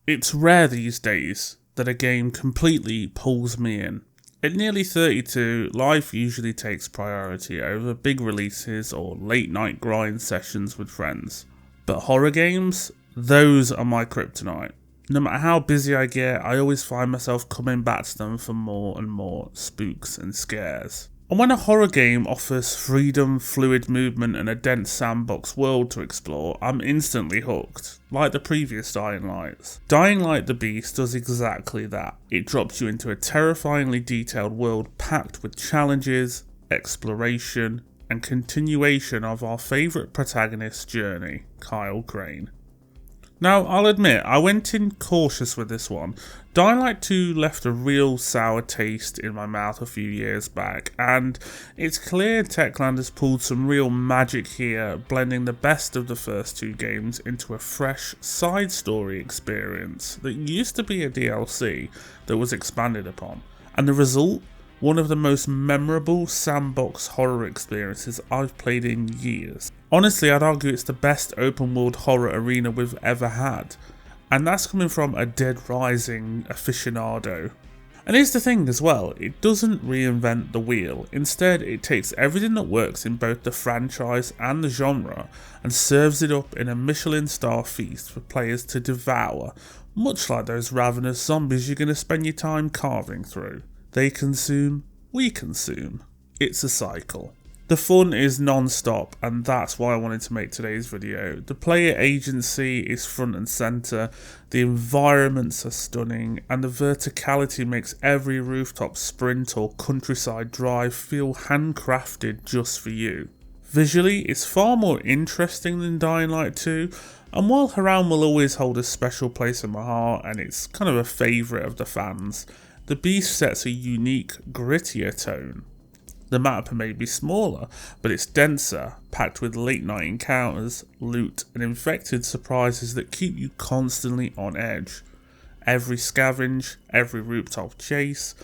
It's rare these days that a game completely pulls me in. At nearly 32, life usually takes priority over big releases or late night grind sessions with friends. But horror games, those are my kryptonite. No matter how busy I get, I always find myself coming back to them for more and more spooks and scares. And when a horror game offers freedom, fluid movement and a dense sandbox world to explore, I'm instantly hooked, like the previous Dying Lights. Dying Light the Beast does exactly that. It drops you into a terrifyingly detailed world packed with challenges, exploration, and continuation of our favourite protagonist's journey, Kyle Crane. Now, I'll admit, I went in cautious with this one. Dying Light 2 left a real sour taste in my mouth a few years back, and it's clear Techland has pulled some real magic here, blending the best of the first two games into a fresh side story experience that used to be a DLC that was expanded upon. And the result? One of the most memorable sandbox horror experiences I've played in years. Honestly, I'd argue it's the best open world horror arena we've ever had. And that's coming from a Dead Rising aficionado. And here's the thing as well, it doesn't reinvent the wheel. Instead, it takes everything that works in both the franchise and the genre and serves it up in a Michelin star feast for players to devour, much like those ravenous zombies you're going to spend your time carving through. They consume, we consume. It's a cycle. The fun is non-stop, and that's why I wanted to make today's video. The player agency is front and centre, the environments are stunning, and the verticality makes every rooftop sprint or countryside drive feel handcrafted just for you. Visually, it's far more interesting than Dying Light 2, and while Haran will always hold a special place in my heart, and it's kind of a favourite of the fans, the Beast sets a unique, grittier tone. The map may be smaller, but it's denser, packed with late night encounters, loot, and infected surprises that keep you constantly on edge. Every scavenge, every rooftop chase,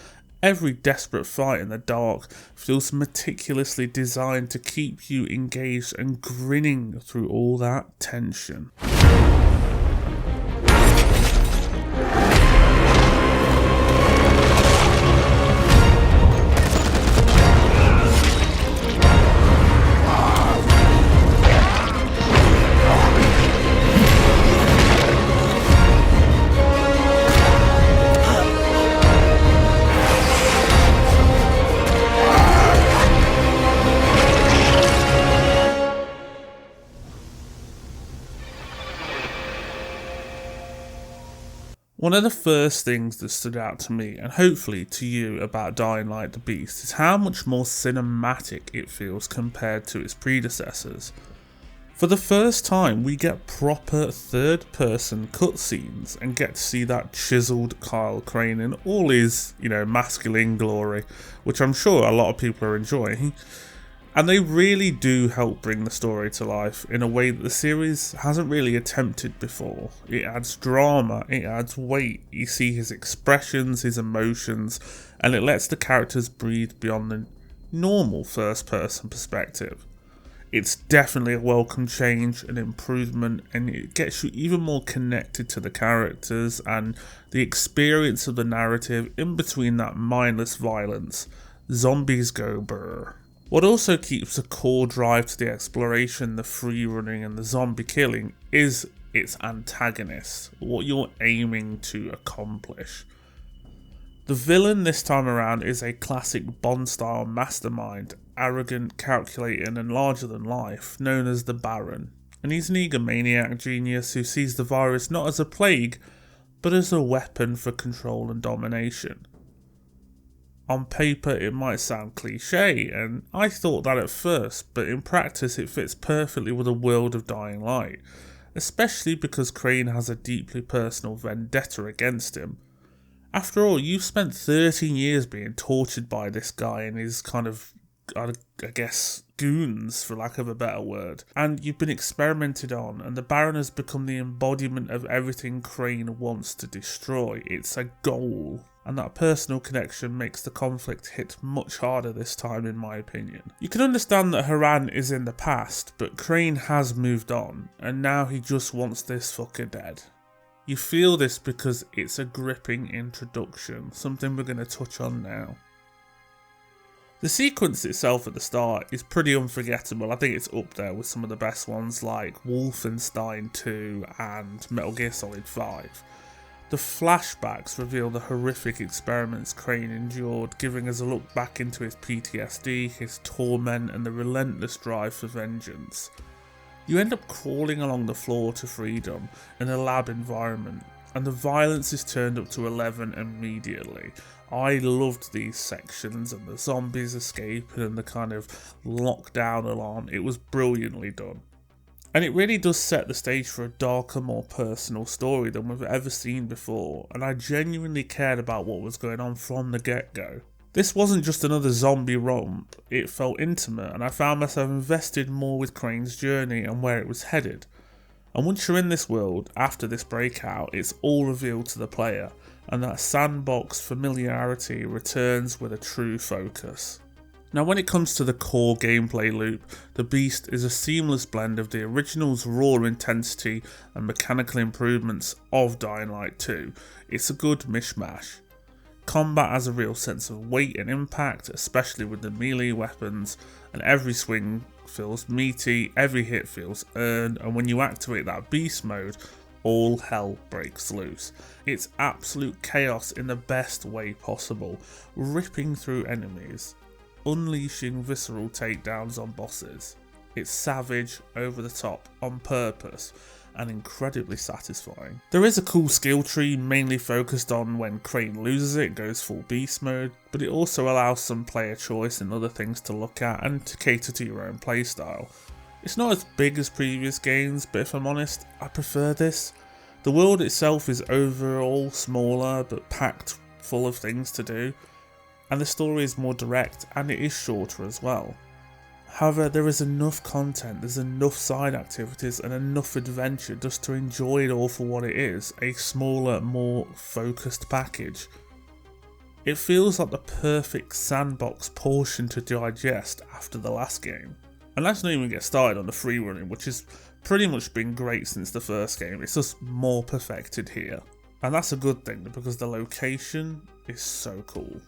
every desperate fight in the dark feels meticulously designed to keep you engaged and grinning through all that tension. One of the first things that stood out to me, and hopefully to you, about Dying Light the Beast is how much more cinematic it feels compared to its predecessors. For the first time, we get proper third-person cutscenes and get to see that chiseled Kyle Crane in all his, masculine glory, which I'm sure a lot of people are enjoying. And they really do help bring the story to life in a way that the series hasn't really attempted before. It adds drama, it adds weight, you see his expressions, his emotions, and it lets the characters breathe beyond the normal first-person perspective. It's definitely a welcome change, an improvement, and it gets you even more connected to the characters and the experience of the narrative in between that mindless violence. Zombies go brr. What also keeps the core drive to the exploration, the free running and the zombie killing is its antagonist, what you're aiming to accomplish. The villain this time around is a classic Bond-style mastermind, arrogant, calculating and larger than life, known as the Baron. And he's an egomaniac genius who sees the virus not as a plague, but as a weapon for control and domination. On paper it might sound cliche, and I thought that at first, but in practice it fits perfectly with the world of Dying Light, especially because Crane has a deeply personal vendetta against him. After all, you've spent 13 years being tortured by this guy and his kind of, I guess, goons, for lack of a better word, and you've been experimented on, and the Baron has become the embodiment of everything Crane wants to destroy. It's a goal. And that personal connection makes the conflict hit much harder this time, in my opinion. You can understand that Haran is in the past, but Crane has moved on, and now he just wants this fucker dead. You feel this because it's a gripping introduction, something we're going to touch on now. The sequence itself at the start is pretty unforgettable. I think it's up there with some of the best ones like Wolfenstein 2 and Metal Gear Solid 5. The flashbacks reveal the horrific experiments Crane endured, giving us a look back into his PTSD, his torment, and the relentless drive for vengeance. You end up crawling along the floor to freedom in a lab environment, and the violence is turned up to 11 immediately. I loved these sections and the zombies escaping and the kind of lockdown alarm. It was brilliantly done. And it really does set the stage for a darker, more personal story than we've ever seen before, and I genuinely cared about what was going on from the get-go. This wasn't just another zombie romp, it felt intimate, and I found myself invested more with Crane's journey and where it was headed. And once you're in this world, after this breakout, it's all revealed to the player, and that sandbox familiarity returns with a true focus. Now when it comes to the core gameplay loop, the Beast is a seamless blend of the original's raw intensity and mechanical improvements of Dying Light 2. It's a good mishmash. Combat has a real sense of weight and impact, especially with the melee weapons, and every swing feels meaty, every hit feels earned, and when you activate that Beast mode, all hell breaks loose. It's absolute chaos in the best way possible, ripping through enemies, unleashing visceral takedowns on bosses. It's savage, over the top, on purpose, and incredibly satisfying. There is a cool skill tree mainly focused on when Crane loses it goes full beast mode, but it also allows some player choice and other things to look at and to cater to your own playstyle. It's not as big as previous games, but if I'm honest, I prefer this. The world itself is overall smaller but packed full of things to do, and the story is more direct and it is shorter as well. However, there is enough content, there's enough side activities and enough adventure just to enjoy it all for what it is, a smaller, more focused package. It feels like the perfect sandbox portion to digest after the last game. And let's not even get started on the free running, which has pretty much been great since the first game, it's just more perfected here. And that's a good thing because the location is so cool.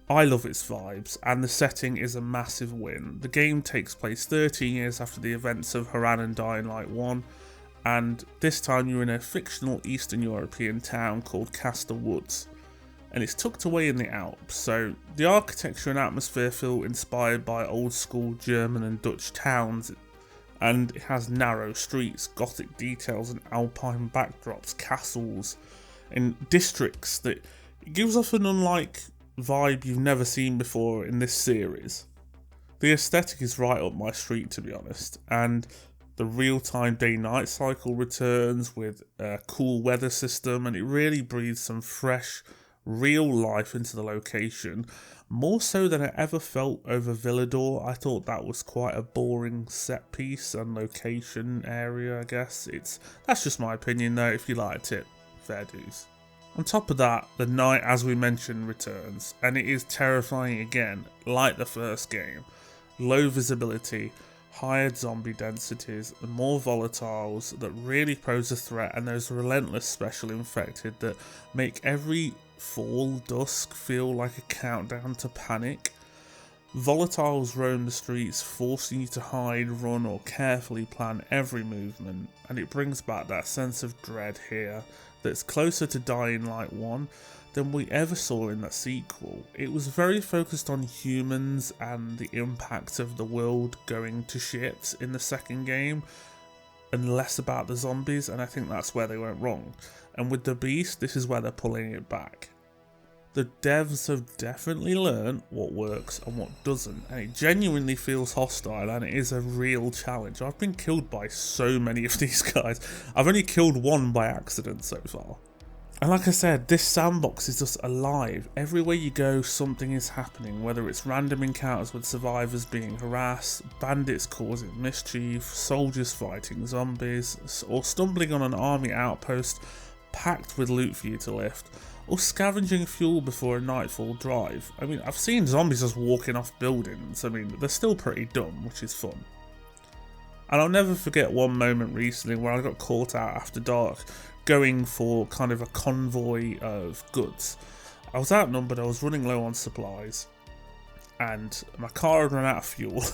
I love its vibes, and the setting is a massive win. The game takes place 13 years after the events of Haran and Dying Light 1, and this time you're in a fictional Eastern European town called Castor Woods, and it's tucked away in the Alps, so the architecture and atmosphere feel inspired by old school German and Dutch towns, and it has narrow streets, gothic details and alpine backdrops, castles, and districts that it gives off an unlike vibe you've never seen before in this series. The aesthetic is right up my street, to be honest, and the real-time day-night cycle returns with a cool weather system, and it really breathes some fresh, real life into the location, more so than I ever felt over Villador. I thought that was quite a boring set piece and location area, I guess. That's just my opinion though. If you liked it, fair dues. On top of that, the night, as we mentioned, returns, and it is terrifying again, like the first game. Low visibility, higher zombie densities, and more volatiles that really pose a threat, and those relentless special infected that make every fall dusk feel like a countdown to panic. Volatiles roam the streets, forcing you to hide, run, or carefully plan every movement, and it brings back that sense of dread here that's closer to Dying Light 1 than we ever saw in that sequel. It was very focused on humans and the impact of the world going to shit in the second game, and less about the zombies, and I think that's where they went wrong. And with the Beast, this is where they're pulling it back. The devs have definitely learned what works and what doesn't, and it genuinely feels hostile, and it is a real challenge. I've been killed by so many of these guys. I've only killed one by accident so far. And like I said, this sandbox is just alive. Everywhere you go, something is happening, whether it's random encounters with survivors being harassed, bandits causing mischief, soldiers fighting zombies, or stumbling on an army outpost packed with loot for you to lift, or scavenging fuel before a nightfall drive. I mean, I've seen zombies just walking off buildings. I mean, they're still pretty dumb, which is fun. And I'll never forget one moment recently where I got caught out after dark going for kind of a convoy of goods. I was outnumbered, I was running low on supplies, and my car had run out of fuel.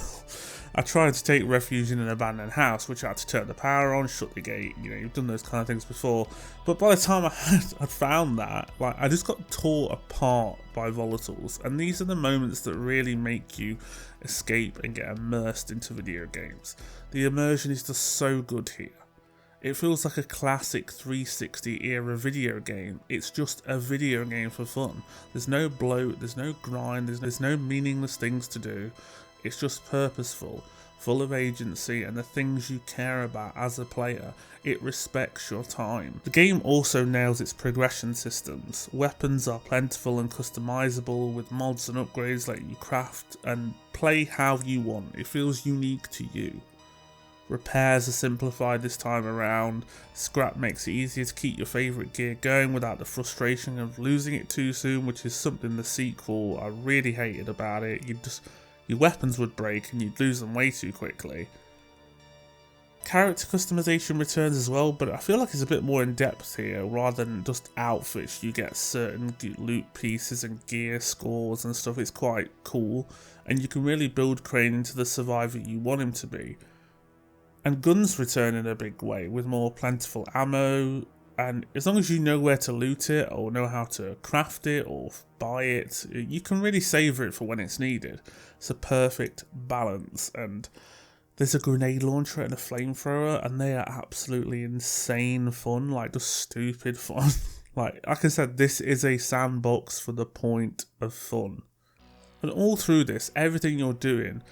I tried to take refuge in an abandoned house, which I had to turn the power on, shut the gate, you know, you've done those kind of things before. But by the time I'd found that, like, I just got tore apart by volatiles. And these are the moments that really make you escape and get immersed into video games. The immersion is just so good here. It feels like a classic 360 era video game. It's just a video game for fun. There's no bloat, there's no grind, there's no meaningless things to do. It's just purposeful, full of agency and the things you care about as a player. It respects your time. The game also nails its progression systems. Weapons are plentiful and customizable with mods and upgrades let you craft and play how you want. It feels unique to you. Repairs are simplified this time around. Scrap makes it easier to keep your favourite gear going without the frustration of losing it too soon, which is something the sequel I really hated about it. Your weapons would break and you'd lose them way too quickly. Character customization returns as well, but I feel like it's a bit more in depth here. Rather than just outfits, you get certain loot pieces and gear scores and stuff. It's quite cool, and you can really build Crane into the survivor you want him to be. And guns return in a big way, with more plentiful ammo, and as long as you know where to loot it, or know how to craft it, or buy it, you can really savour it for when it's needed. It's a perfect balance, and there's a grenade launcher and a flamethrower, and they are absolutely insane fun, like just stupid fun. Like I said, this is a sandbox for the point of fun. And all through this, everything you're doing,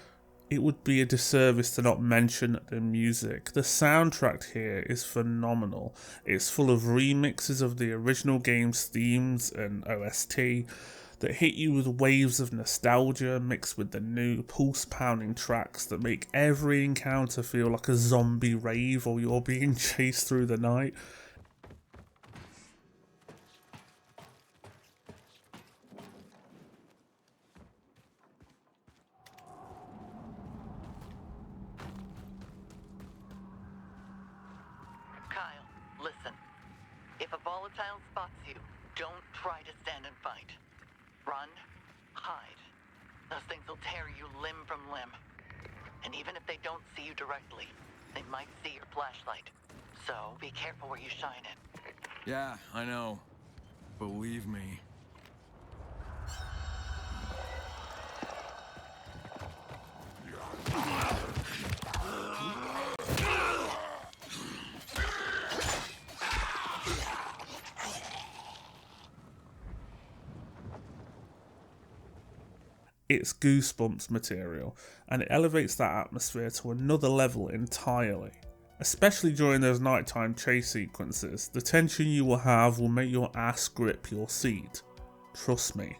it would be a disservice to not mention the music. The soundtrack here is phenomenal. It's full of remixes of the original game's themes and OST that hit you with waves of nostalgia mixed with the new pulse-pounding tracks that make every encounter feel like a zombie rave or you're being chased through the night. If a volatile spots you, don't try to stand and fight. Run, hide. Those things will tear you limb from limb. And even if they don't see you directly, they might see your flashlight. So be careful where you shine it. Yeah, I know. Believe me. It's Goosebumps material, and it elevates that atmosphere to another level entirely. Especially during those nighttime chase sequences, the tension you will have will make your ass grip your seat. Trust me.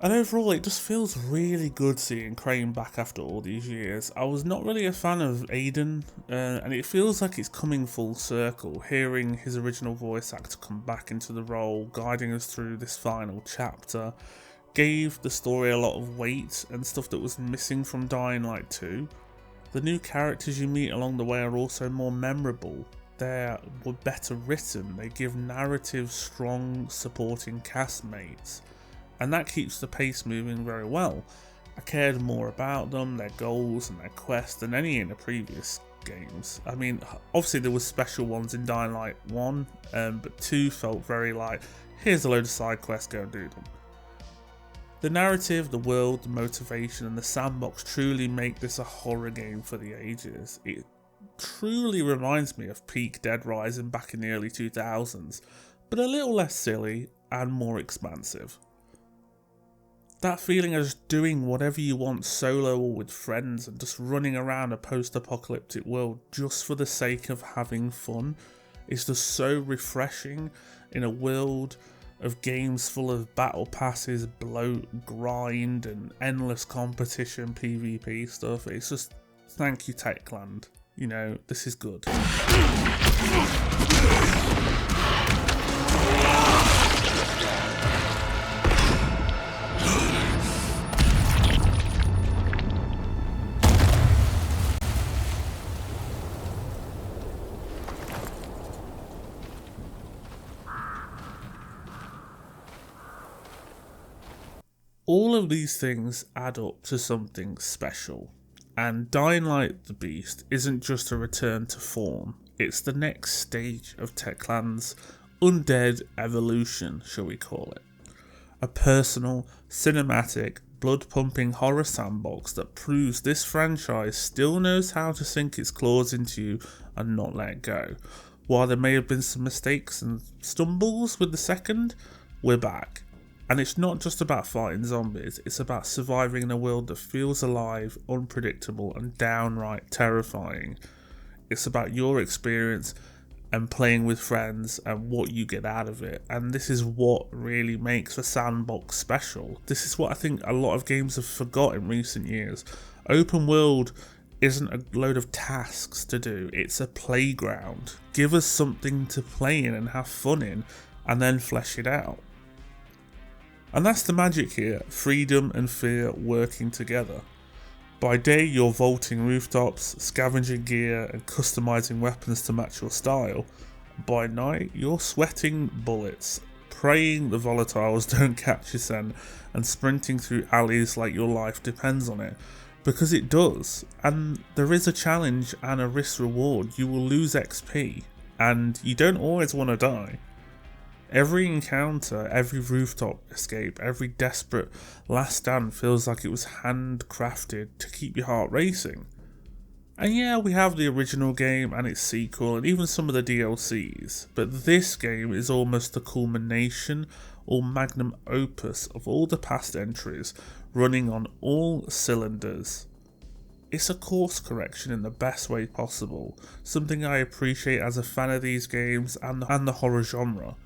And overall, it just feels really good seeing Crane back after all these years. I was not really a fan of Aiden, and it feels like it's coming full circle, hearing his original voice actor come back into the role, guiding us through this final chapter. Gave the story a lot of weight and stuff that was missing from Dying Light 2. The new characters you meet along the way are also more memorable. They were better written, they give narrative strong supporting castmates, and that keeps the pace moving very well. I cared more about them, their goals and their quests than any in the previous games. I mean, obviously there was special ones in Dying Light 1, but 2 felt very like, here's a load of side quests, go and do them. The narrative, the world, the motivation and the sandbox truly make this a horror game for the ages. It truly reminds me of peak Dead Rising back in the early 2000s, but a little less silly and more expansive. That feeling of just doing whatever you want solo or with friends and just running around a post-apocalyptic world just for the sake of having fun is just so refreshing in a world of games full of battle passes, bloat, grind and endless competition PvP stuff. It's just, thank you Techland, you know, this is good. All of these things add up to something special, and Dying Light the Beast isn't just a return to form, it's the next stage of Techland's undead evolution, shall we call it. A personal, cinematic, blood-pumping horror sandbox that proves this franchise still knows how to sink its claws into you and not let go. While there may have been some mistakes and stumbles with the second, we're back. And it's not just about fighting zombies, it's about surviving in a world that feels alive, unpredictable, and downright terrifying. It's about your experience and playing with friends and what you get out of it. And this is what really makes a sandbox special. This is what I think a lot of games have forgot in recent years. Open world isn't a load of tasks to do, it's a playground. Give us something to play in and have fun in, and then flesh it out. And that's the magic here, freedom and fear working together. By day you're vaulting rooftops, scavenging gear and customizing weapons to match your style. By night you're sweating bullets, praying the volatiles don't catch you scent, and sprinting through alleys like your life depends on it. Because it does, and there is a challenge and a risk reward. You will lose XP, and you don't always want to die. Every encounter, every rooftop escape, every desperate last stand feels like it was handcrafted to keep your heart racing. And yeah, we have the original game and its sequel and even some of the DLCs, but this game is almost the culmination or magnum opus of all the past entries, running on all cylinders. It's a course correction in the best way possible, something I appreciate as a fan of these games and the horror genre.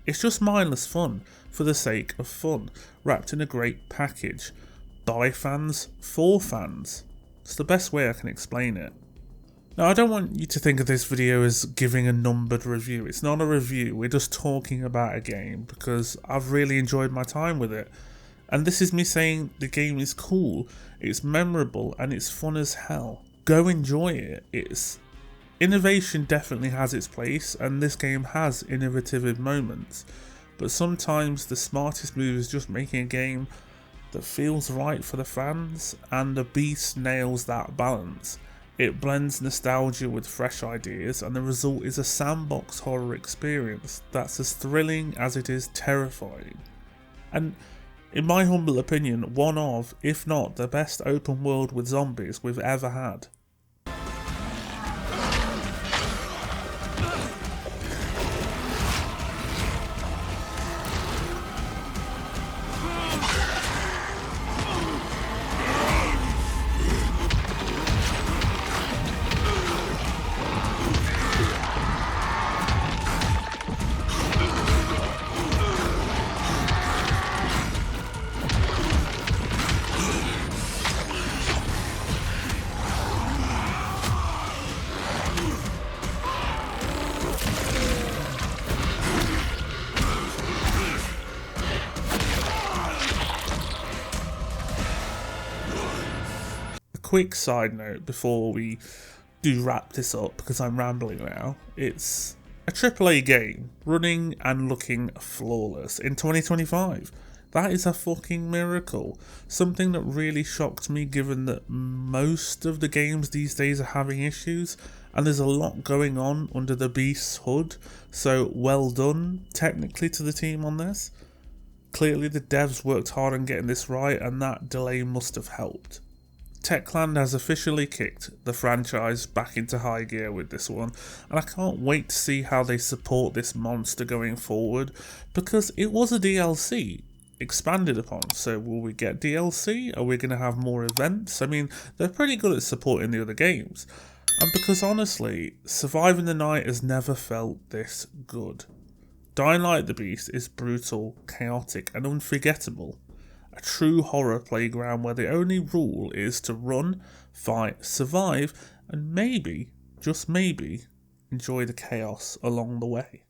It's just mindless fun, for the sake of fun, wrapped in a great package. By fans, for fans. It's the best way I can explain it. Now, I don't want you to think of this video as giving a numbered review. It's not a review, we're just talking about a game, because I've really enjoyed my time with it. And this is me saying the game is cool, it's memorable, and it's fun as hell. Go enjoy it. Innovation definitely has its place, and this game has innovative moments, but sometimes the smartest move is just making a game that feels right for the fans, and the Beast nails that balance. It blends nostalgia with fresh ideas, and the result is a sandbox horror experience that's as thrilling as it is terrifying. And in my humble opinion, one of, if not the best open world with zombies we've ever had. Quick side note before we do wrap this up, because I'm rambling now. It's a AAA game running and looking flawless in 2025. That is a fucking miracle. Something that really shocked me, given that most of the games these days are having issues and there's a lot going on under the Beast's hood. So well done technically to the team on this. Clearly the devs worked hard on getting this right, and that delay must have helped. Techland has officially kicked the franchise back into high gear with this one, and I can't wait to see how they support this monster going forward, because it was a DLC expanded upon. So will we get DLC? Are we going to have more events? I mean, they're pretty good at supporting the other games, and because honestly, surviving the night has never felt this good. Dying Light the Beast is brutal, chaotic, and unforgettable. A true horror playground where the only rule is to run, fight, survive, and maybe, just maybe, enjoy the chaos along the way.